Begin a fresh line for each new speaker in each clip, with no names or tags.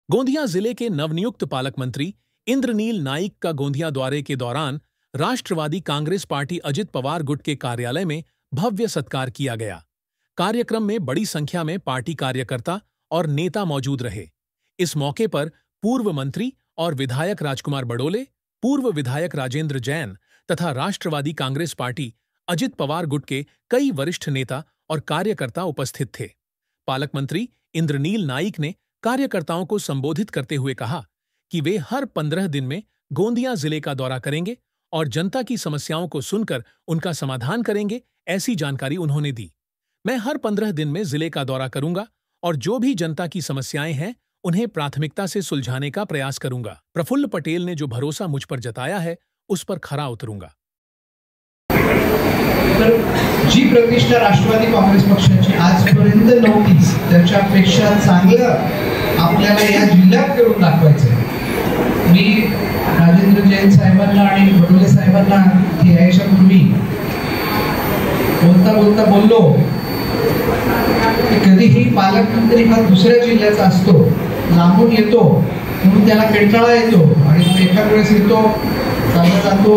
गोंदिया जिले के नवनियुक्त पालक मंत्री इंद्रनील नाइक का गोंदिया दौरे के दौरान राष्ट्रवादी कांग्रेस पार्टी अजित पवार गुट के कार्यालय में भव्य सत्कार किया गया। कार्यक्रम में बड़ी संख्या में पार्टी कार्यकर्ता और नेता मौजूद रहे। इस मौके पर पूर्व मंत्री और विधायक राजकुमार बडोले, पूर्व विधायक राजेंद्र जैन तथा राष्ट्रवादी कांग्रेस पार्टी अजित पवार गुट के कई वरिष्ठ नेता और कार्यकर्ता उपस्थित थे। पालक मंत्री इंद्रनील नाइक ने कार्यकर्ताओं को संबोधित करते हुए कहा कि वे हर 15 दिन में गोंदिया जिले का दौरा करेंगे और जनता की समस्याओं को सुनकर उनका समाधान करेंगे। ऐसी जानकारी उन्होंने दी। मैं हर 15 दिन में जिले का दौरा करूंगा और जो भी जनता की समस्याएं हैं उन्हें प्राथमिकता से सुलझाने का प्रयास करूंगा। प्रफुल्ल पटेल ने जो भरोसा मुझ पर जताया है उस पर खरा उतरूंगा।
जी प्रतिष्ठा राष्ट्रवादी काँग्रेस पक्षाची आजपर्यंत नव्हती त्याच्यापेक्षा चांगलं आपल्याला या जिल्ह्यात करून दाखवायचं आहे। मी राजेंद्र जैन साहेबांना आणि बडोले साहेबांना यायच्या पूर्वी बोलता बोललो की कधीही पालकमंत्री हा दुसऱ्या जिल्ह्याचा असतो, लांबून येतो म्हणून त्याला कंटाळा येतो आणि तो एखाद वेळेस येतो, चालत जातो,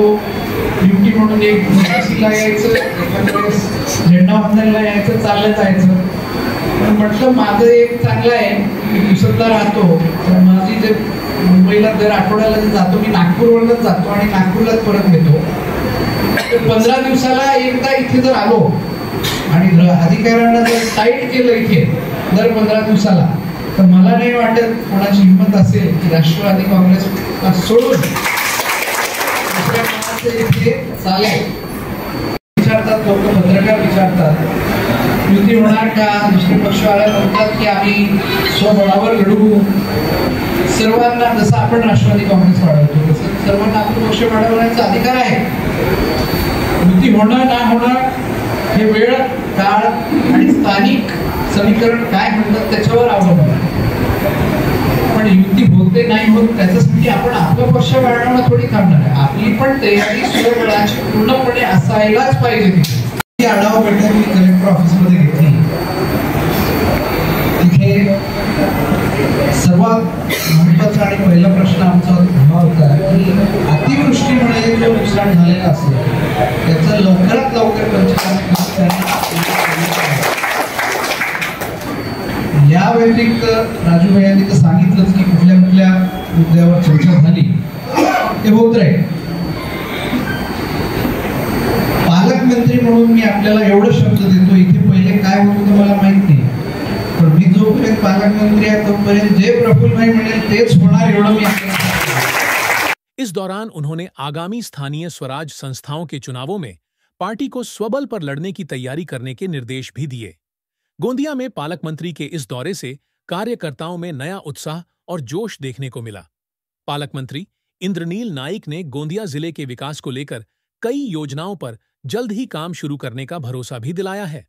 ड्युटी म्हणून एक नोटीसला यायचं, एखाद्या वेळेस झेंडा वंदनला यायचं, चाललं जायचं। पण म्हटलं माझं एक चांगलं आहे, मी दिवसातला राहतो, तर माझी जे मुंबईला दर आठवड्याला जातो, मी नागपूरवरच जातो आणि नागपूरलाच परत येतो। 15 दिवसाला एकदा इथे जर आलो आणि अधिकाऱ्यांना जर टाईट केलं इथे दर 15 दिवसाला, तर मला नाही वाटत कोणाची हिंमत असेल की राष्ट्रवादी काँग्रेस सोडून इथे चालेल। विचारतात लोक, पत्रकार विचारतात युती होणार का, दुसरे पक्षवाले म्हणतात की आम्ही स्वबळावर लढू। सर्वांना जसं आपण राष्ट्रवादी काँग्रेस वाढवतो तसं सर्वांना आपला पक्ष वाढवण्याचा अधिकार आहे। युती होणं ना होणं हे वेळ, काळ आणि स्थानिक समीकरण काय म्हणतात त्याच्यावर अवलंबून आहे। पण युती होते नाही होत त्याच्यासाठी आपण आपला पक्ष वाढवणं थोडी थांबणार आहे। आपली पण तयारी स्वबळाची पूर्णपणे असायलाच पाहिजे। ती आढावा बैठक मी कलेक्टर ऑफिसमध्ये घेतली। तिथे सर्वात महत्त्वाचा आणि पहिला प्रश्न आमचा हा होता की अतिवृष्टीमुळे जो नुकसान झालेला असेल त्याचं लवकरात लवकर या व्यतिरिक्त राजू भैयांनी तर सांगितलंच की कुठल्या कुठल्या मुद्द्यावर चर्चा झाली ते होत राहील। पालकमंत्री म्हणून मी आपल्याला एवढं शब्द देतो, इथे पहिले काय होत होतं मला माहित नाही, पण मी जोपर्यंत पालकमंत्री आहे तोपर्यंत जे प्रफुल्ल भाई म्हणेल तेच होणार एवढं मी आपल्याला।
इस दौरान उन्होंने आगामी स्थानीय स्वराज संस्थाओं के चुनावों में पार्टी को स्वबल पर लड़ने की तैयारी करने के निर्देश भी दिए। गोंदिया में पालक मंत्री के इस दौरे से कार्यकर्ताओं में नया उत्साह और जोश देखने को मिला। पालक मंत्री इंद्रनील नाइक ने गोंदिया जिले के विकास को लेकर कई योजनाओं पर जल्द ही काम शुरू करने का भरोसा भी दिलाया है।